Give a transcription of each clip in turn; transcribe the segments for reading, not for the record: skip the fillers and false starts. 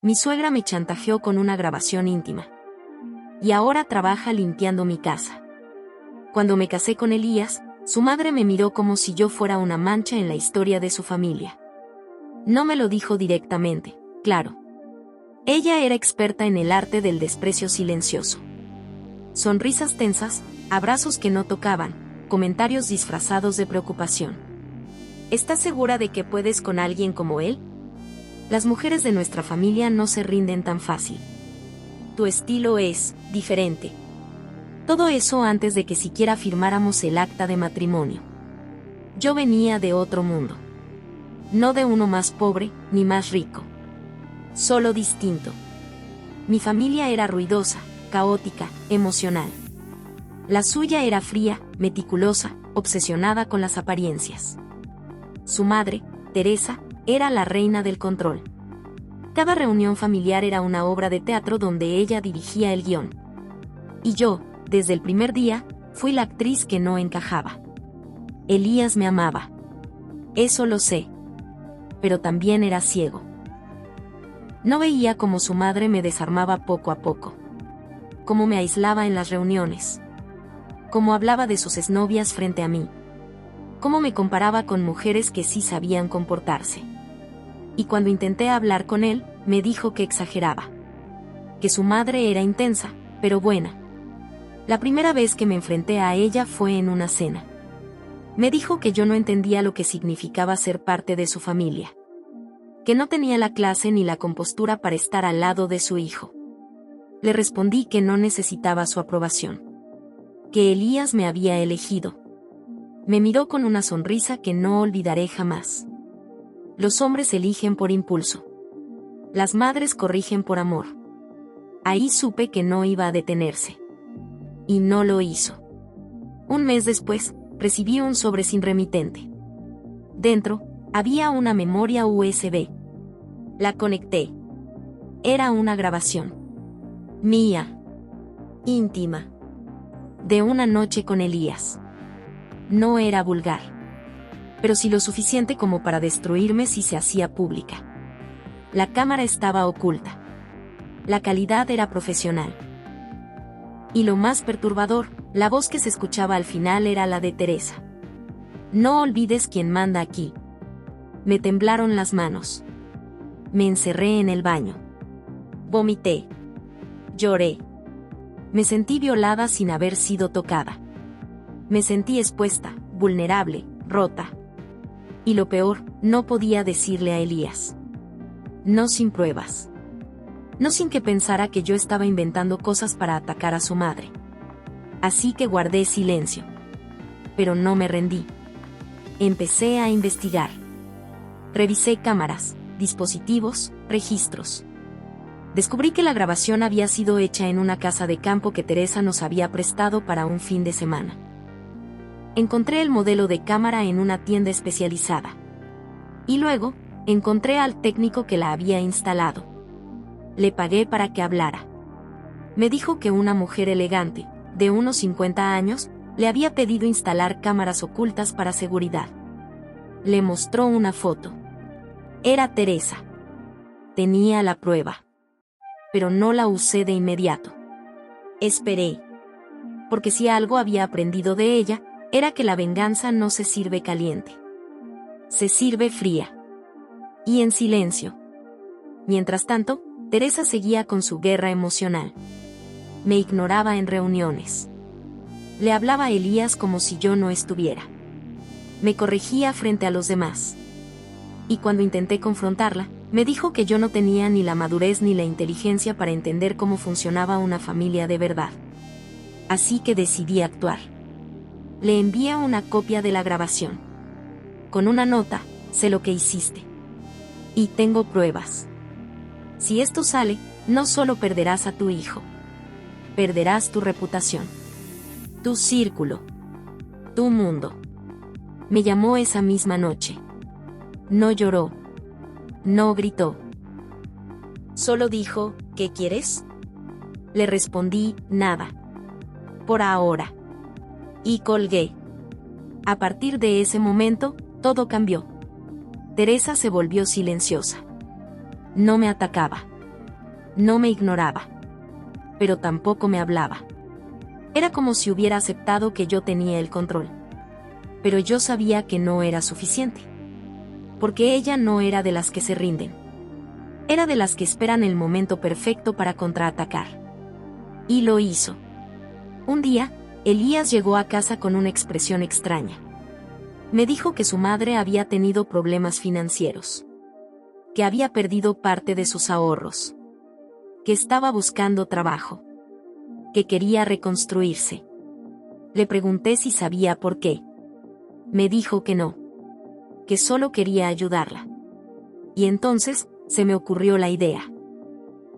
Mi suegra me chantajeó con una grabación íntima. Y ahora trabaja limpiando mi casa. Cuando me casé con Elías, su madre me miró como si yo fuera una mancha en la historia de su familia. No me lo dijo directamente, claro. Ella era experta en el arte del desprecio silencioso. Sonrisas tensas, abrazos que no tocaban, comentarios disfrazados de preocupación. ¿Estás segura de que puedes con alguien como él? Las mujeres de nuestra familia no se rinden tan fácil. Tu estilo es diferente. Todo eso antes de que siquiera firmáramos el acta de matrimonio. Yo venía de otro mundo. No de uno más pobre, ni más rico. Solo distinto. Mi familia era ruidosa, caótica, emocional. La suya era fría, meticulosa, obsesionada con las apariencias. Su madre, Teresa, era la reina del control. Cada reunión familiar era una obra de teatro donde ella dirigía el guión. Y yo, desde el primer día, fui la actriz que no encajaba. Elías me amaba. Eso lo sé. Pero también era ciego. No veía cómo su madre me desarmaba poco a poco. Cómo me aislaba en las reuniones. Cómo hablaba de sus exnovias frente a mí. Cómo me comparaba con mujeres que sí sabían comportarse. Y cuando intenté hablar con él, me dijo que exageraba. Que su madre era intensa, pero buena. La primera vez que me enfrenté a ella fue en una cena. Me dijo que yo no entendía lo que significaba ser parte de su familia. Que no tenía la clase ni la compostura para estar al lado de su hijo. Le respondí que no necesitaba su aprobación. Que Elías me había elegido. Me miró con una sonrisa que no olvidaré jamás. Los hombres eligen por impulso. Las madres corrigen por amor. Ahí supe que no iba a detenerse. Y no lo hizo. Un mes después, recibí un sobre sin remitente. Dentro, había una memoria USB. La conecté. Era una grabación. Mía. Íntima. De una noche con Elías. No era vulgar. Pero sí lo suficiente como para destruirme si se hacía pública. La cámara estaba oculta. La calidad era profesional. Y lo más perturbador, la voz que se escuchaba al final era la de Teresa. No olvides quién manda aquí. Me temblaron las manos. Me encerré en el baño. Vomité. Lloré. Me sentí violada sin haber sido tocada. Me sentí expuesta, vulnerable, rota. Y lo peor, no podía decirle a Elías. No sin pruebas. No sin que pensara que yo estaba inventando cosas para atacar a su madre. Así que guardé silencio. Pero no me rendí. Empecé a investigar. Revisé cámaras, dispositivos, registros. Descubrí que la grabación había sido hecha en una casa de campo que Teresa nos había prestado para un fin de semana. Encontré el modelo de cámara en una tienda especializada. Y luego, encontré al técnico que la había instalado. Le pagué para que hablara. Me dijo que una mujer elegante, de unos 50 años, le había pedido instalar cámaras ocultas para seguridad. Le mostró una foto. Era Teresa. Tenía la prueba. Pero no la usé de inmediato. Esperé. Porque si algo había aprendido de ella, era que la venganza no se sirve caliente. Se sirve fría. Y en silencio. Mientras tanto, Teresa seguía con su guerra emocional. Me ignoraba en reuniones. Le hablaba a Elías como si yo no estuviera. Me corregía frente a los demás. Y cuando intenté confrontarla, me dijo que yo no tenía ni la madurez ni la inteligencia para entender cómo funcionaba una familia de verdad. Así que decidí actuar. Le envié una copia de la grabación. Con una nota, sé lo que hiciste. Y tengo pruebas. Si esto sale, no solo perderás a tu hijo. Perderás tu reputación. Tu círculo. Tu mundo. Me llamó esa misma noche. No lloró. No gritó. Solo dijo, ¿qué quieres? Le respondí, nada. Por ahora. Y colgué. A partir de ese momento, todo cambió. Teresa se volvió silenciosa. No me atacaba. No me ignoraba. Pero tampoco me hablaba. Era como si hubiera aceptado que yo tenía el control. Pero yo sabía que no era suficiente. Porque ella no era de las que se rinden. Era de las que esperan el momento perfecto para contraatacar. Y lo hizo. Un día, Elías llegó a casa con una expresión extraña. Me dijo que su madre había tenido problemas financieros. Que había perdido parte de sus ahorros. Que estaba buscando trabajo. Que quería reconstruirse. Le pregunté si sabía por qué. Me dijo que no. Que solo quería ayudarla. Y entonces, se me ocurrió la idea.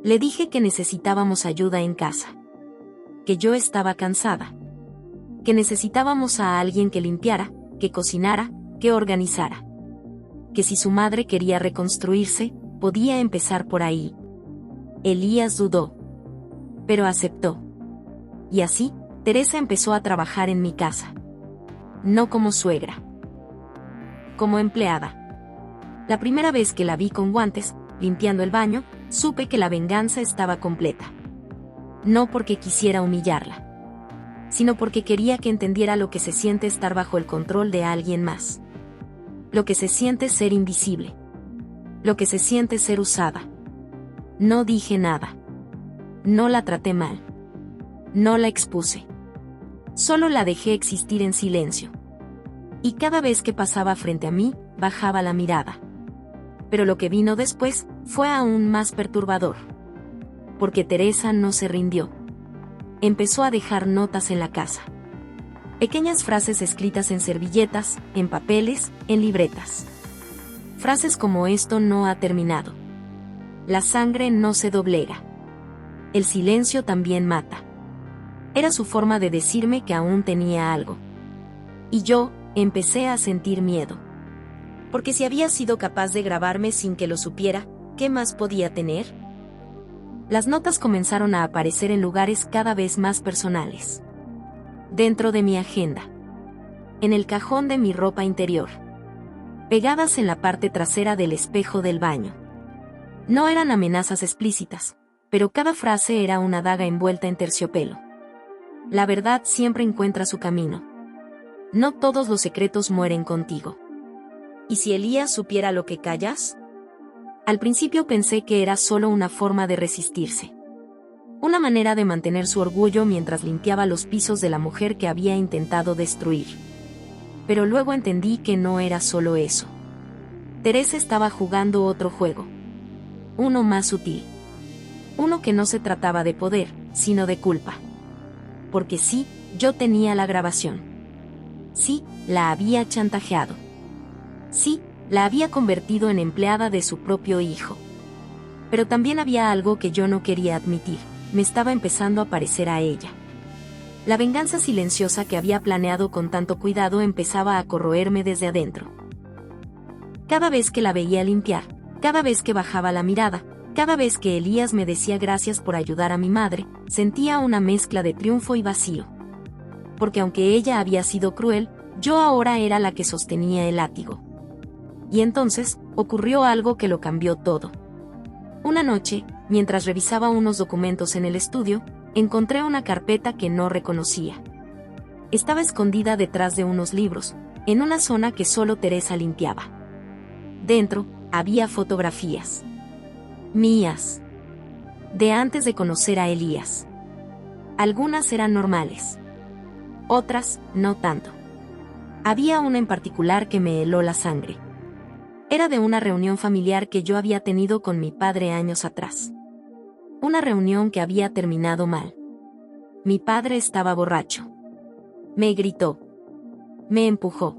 Le dije que necesitábamos ayuda en casa. Que yo estaba cansada. Que necesitábamos a alguien que limpiara, que cocinara, que organizara. Que si su madre quería reconstruirse, podía empezar por ahí. Elías dudó. Pero aceptó. Y así, Teresa empezó a trabajar en mi casa. No como suegra. Como empleada. La primera vez que la vi con guantes, limpiando el baño, supe que la venganza estaba completa. No porque quisiera humillarla, sino porque quería que entendiera lo que se siente estar bajo el control de alguien más. Lo que se siente ser invisible. Lo que se siente ser usada. No dije nada. No la traté mal. No la expuse. Solo la dejé existir en silencio. Y cada vez que pasaba frente a mí, bajaba la mirada. Pero lo que vino después fue aún más perturbador. Porque Teresa no se rindió. Empezó a dejar notas en la casa. Pequeñas frases escritas en servilletas, en papeles, en libretas. Frases como esto no ha terminado. La sangre no se doblega. El silencio también mata. Era su forma de decirme que aún tenía algo. Y yo empecé a sentir miedo. Porque si había sido capaz de grabarme sin que lo supiera, ¿qué más podía tener? Las notas comenzaron a aparecer en lugares cada vez más personales. Dentro de mi agenda. En el cajón de mi ropa interior. Pegadas en la parte trasera del espejo del baño. No eran amenazas explícitas, pero cada frase era una daga envuelta en terciopelo. La verdad siempre encuentra su camino. No todos los secretos mueren contigo. ¿Y si Elías supiera lo que callas? Al principio pensé que era solo una forma de resistirse. Una manera de mantener su orgullo mientras limpiaba los pisos de la mujer que había intentado destruir. Pero luego entendí que no era solo eso. Teresa estaba jugando otro juego. Uno más sutil. Uno que no se trataba de poder, sino de culpa. Porque sí, yo tenía la grabación. Sí, la había chantajeado. Sí, la había convertido en empleada de su propio hijo. Pero también había algo que yo no quería admitir. Me estaba empezando a parecer a ella. La venganza silenciosa que había planeado con tanto cuidado empezaba a corroerme desde adentro. Cada vez que la veía limpiar, cada vez que bajaba la mirada, cada vez que Elías me decía gracias por ayudar a mi madre, sentía una mezcla de triunfo y vacío. Porque aunque ella había sido cruel, yo ahora era la que sostenía el látigo. Y entonces, ocurrió algo que lo cambió todo. Una noche, mientras revisaba unos documentos en el estudio, encontré una carpeta que no reconocía. Estaba escondida detrás de unos libros, en una zona que solo Teresa limpiaba. Dentro, había fotografías. Mías. De antes de conocer a Elías. Algunas eran normales. Otras, no tanto. Había una en particular que me heló la sangre. Era de una reunión familiar que yo había tenido con mi padre años atrás. Una reunión que había terminado mal. Mi padre estaba borracho. Me gritó. Me empujó.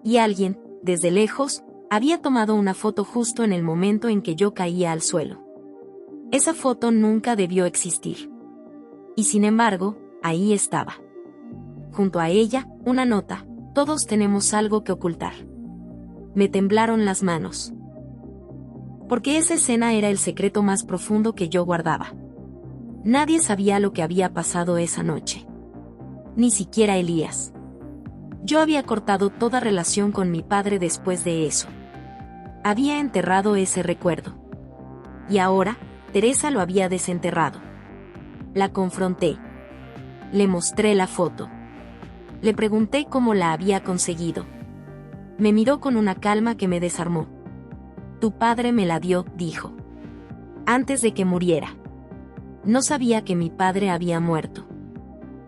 Y alguien, desde lejos, había tomado una foto justo en el momento en que yo caía al suelo. Esa foto nunca debió existir. Y sin embargo, ahí estaba. Junto a ella, una nota: todos tenemos algo que ocultar. Me temblaron las manos. Porque esa escena era el secreto más profundo que yo guardaba. Nadie sabía lo que había pasado esa noche. Ni siquiera Elías. Yo había cortado toda relación con mi padre después de eso. Había enterrado ese recuerdo. Y ahora, Teresa lo había desenterrado. La confronté. Le mostré la foto. Le pregunté cómo la había conseguido. Me miró con una calma que me desarmó. Tu padre me la dio, dijo. Antes de que muriera. No sabía que mi padre había muerto.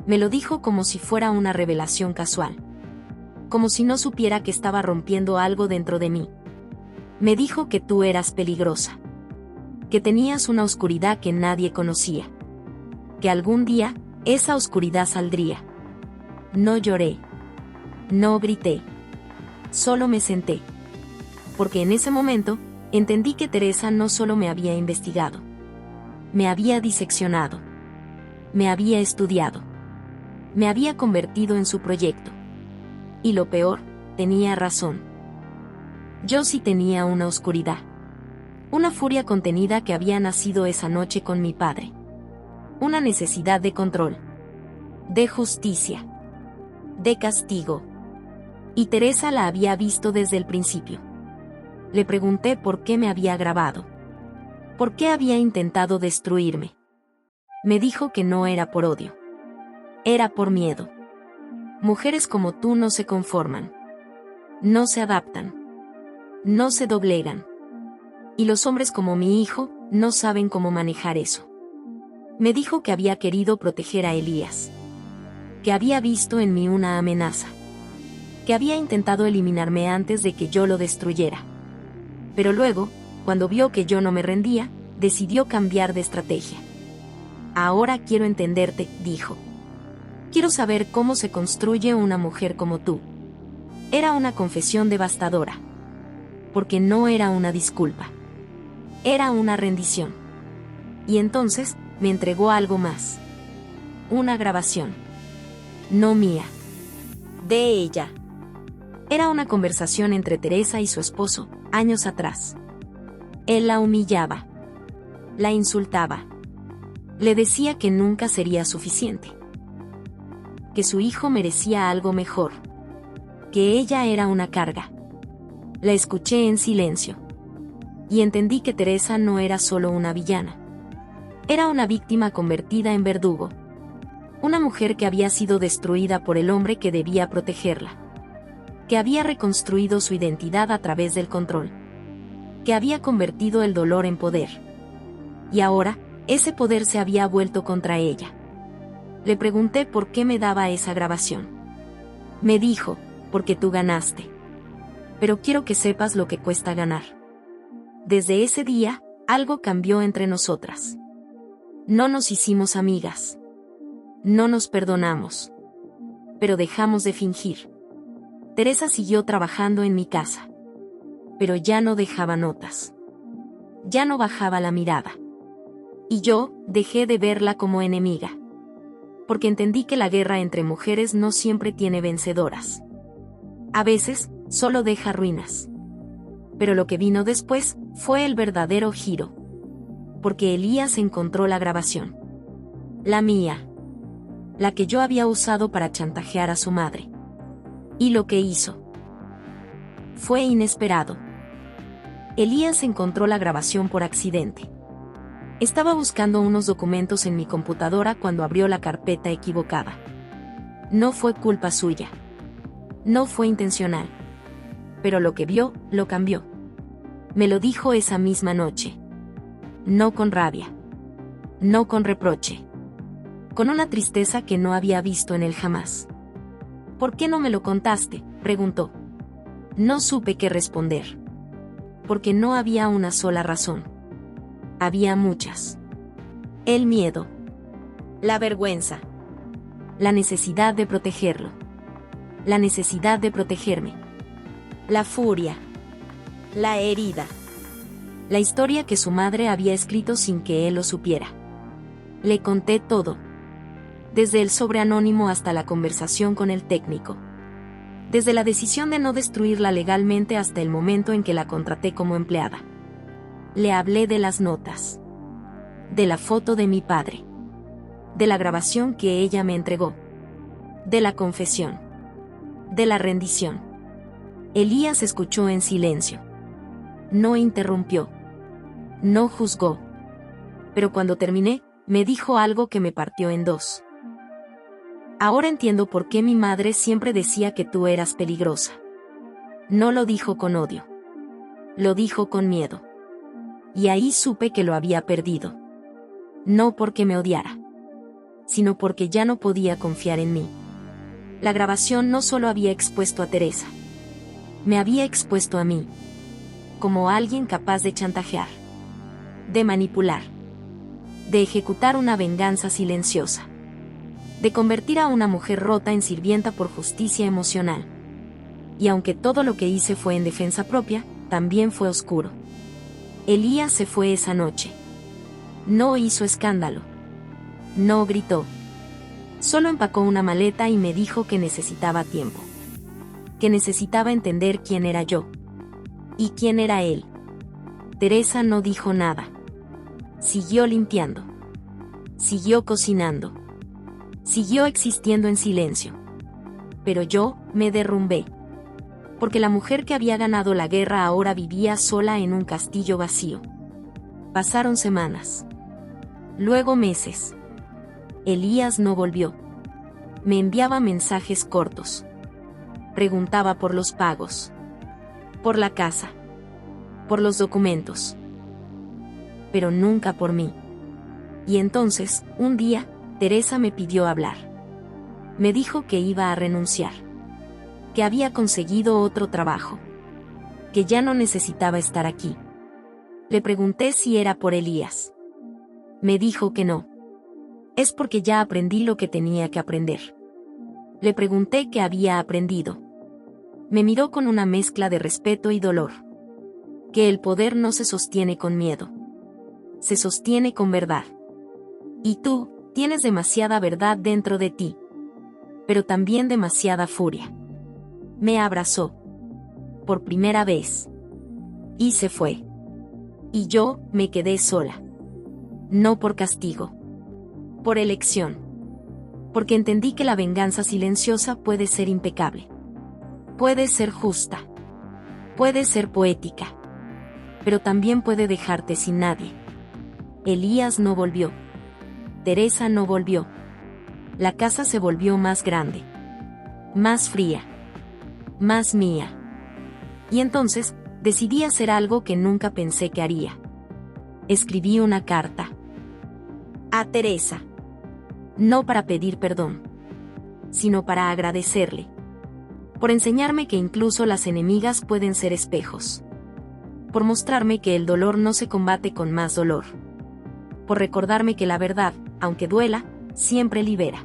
Me lo dijo como si fuera una revelación casual. Como si no supiera que estaba rompiendo algo dentro de mí. Me dijo que tú eras peligrosa. Que tenías una oscuridad que nadie conocía. Que algún día, esa oscuridad saldría. No lloré. No grité. Solo me senté. Porque en ese momento, entendí que Teresa no solo me había investigado. Me había diseccionado. Me había estudiado. Me había convertido en su proyecto. Y lo peor, tenía razón. Yo sí tenía una oscuridad. Una furia contenida que había nacido esa noche con mi padre. Una necesidad de control. De justicia. De castigo. Y Teresa la había visto desde el principio. Le pregunté por qué me había grabado. ¿Por qué había intentado destruirme? Me dijo que no era por odio. Era por miedo. Mujeres como tú no se conforman. No se adaptan. No se doblegan. Y los hombres como mi hijo, no saben cómo manejar eso. Me dijo que había querido proteger a Elías. Que había visto en mí una amenaza. Que había intentado eliminarme antes de que yo lo destruyera. Pero luego, cuando vio que yo no me rendía, decidió cambiar de estrategia. Ahora quiero entenderte, dijo. Quiero saber cómo se construye una mujer como tú. Era una confesión devastadora. Porque no era una disculpa. Era una rendición. Y entonces, me entregó algo más. Una grabación. No mía. De ella. Era una conversación entre Teresa y su esposo, años atrás. Él la humillaba. La insultaba. Le decía que nunca sería suficiente. Que su hijo merecía algo mejor. Que ella era una carga. La escuché en silencio. Y entendí que Teresa no era solo una villana. Era una víctima convertida en verdugo. Una mujer que había sido destruida por el hombre que debía protegerla. Que había reconstruido su identidad a través del control. Que había convertido el dolor en poder. Y ahora, ese poder se había vuelto contra ella. Le pregunté por qué me daba esa grabación. Me dijo, porque tú ganaste. Pero quiero que sepas lo que cuesta ganar. Desde ese día, algo cambió entre nosotras. No nos hicimos amigas. No nos perdonamos. Pero dejamos de fingir. Teresa siguió trabajando en mi casa. Pero ya no dejaba notas. Ya no bajaba la mirada. Y yo, dejé de verla como enemiga. Porque entendí que la guerra entre mujeres no siempre tiene vencedoras. A veces, solo deja ruinas. Pero lo que vino después, fue el verdadero giro. Porque Elías encontró la grabación. La mía. La que yo había usado para chantajear a su madre. Y lo que hizo fue inesperado. Elías encontró la grabación por accidente. Estaba buscando unos documentos en mi computadora cuando abrió la carpeta equivocada. No fue culpa suya. No fue intencional. Pero lo que vio, lo cambió. Me lo dijo esa misma noche. No con rabia. No con reproche. Con una tristeza que no había visto en él jamás. ¿Por qué no me lo contaste?, preguntó. No supe qué responder. Porque no había una sola razón. Había muchas. El miedo. La vergüenza. La necesidad de protegerlo. La necesidad de protegerme. La furia. La herida. La historia que su madre había escrito sin que él lo supiera. Le conté todo. Desde el sobre anónimo hasta la conversación con el técnico. Desde la decisión de no destruirla legalmente hasta el momento en que la contraté como empleada. Le hablé de las notas. De la foto de mi padre. De la grabación que ella me entregó. De la confesión. De la rendición. Elías escuchó en silencio. No interrumpió. No juzgó. Pero cuando terminé, me dijo algo que me partió en dos. Ahora entiendo por qué mi madre siempre decía que tú eras peligrosa. No lo dijo con odio. Lo dijo con miedo. Y ahí supe que lo había perdido. No porque me odiara, sino porque ya no podía confiar en mí. La grabación no solo había expuesto a Teresa. Me había expuesto a mí. Como alguien capaz de chantajear. De manipular. De ejecutar una venganza silenciosa. De convertir a una mujer rota en sirvienta por justicia emocional. Y aunque todo lo que hice fue en defensa propia, también fue oscuro. Elías se fue esa noche. No hizo escándalo. No gritó. Solo empacó una maleta y me dijo que necesitaba tiempo. Que necesitaba entender quién era yo. Y quién era él. Teresa no dijo nada. Siguió limpiando. Siguió cocinando. Siguió existiendo en silencio. Pero yo me derrumbé. Porque la mujer que había ganado la guerra ahora vivía sola en un castillo vacío. Pasaron semanas. Luego meses. Elías no volvió. Me enviaba mensajes cortos. Preguntaba por los pagos. Por la casa. Por los documentos. Pero nunca por mí. Y entonces, un día, Teresa me pidió hablar. Me dijo que iba a renunciar. Que había conseguido otro trabajo. Que ya no necesitaba estar aquí. Le pregunté si era por Elías. Me dijo que no. Es porque ya aprendí lo que tenía que aprender. Le pregunté qué había aprendido. Me miró con una mezcla de respeto y dolor. Que el poder no se sostiene con miedo. Se sostiene con verdad. Y tú, tienes demasiada verdad dentro de ti. Pero también demasiada furia. Me abrazó. Por primera vez. Y se fue. Y yo, me quedé sola. No por castigo. Por elección. Porque entendí que la venganza silenciosa puede ser impecable. Puede ser justa. Puede ser poética. Pero también puede dejarte sin nadie. Elías no volvió. Teresa no volvió. La casa se volvió más grande. Más fría. Más mía. Y entonces, decidí hacer algo que nunca pensé que haría. Escribí una carta. A Teresa. No para pedir perdón. Sino para agradecerle. Por enseñarme que incluso las enemigas pueden ser espejos. Por mostrarme que el dolor no se combate con más dolor. Por recordarme que la verdad, aunque duela, siempre libera.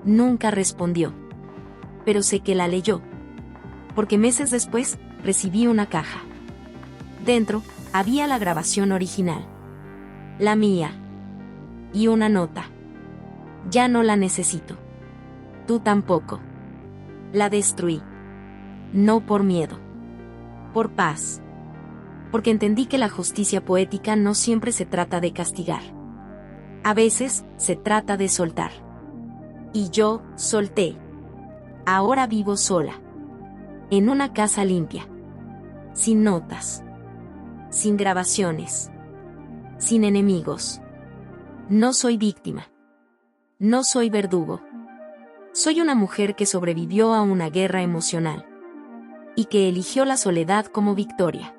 Nunca respondió. Pero sé que la leyó. Porque meses después, recibí una caja. Dentro, había la grabación original. La mía. Y una nota. Ya no la necesito. Tú tampoco. La destruí. No por miedo. Por paz. Porque entendí que la justicia poética no siempre se trata de castigar. A veces, se trata de soltar. Y yo, solté. Ahora vivo sola. En una casa limpia. Sin notas. Sin grabaciones. Sin enemigos. No soy víctima. No soy verdugo. Soy una mujer que sobrevivió a una guerra emocional. Y que eligió la soledad como victoria.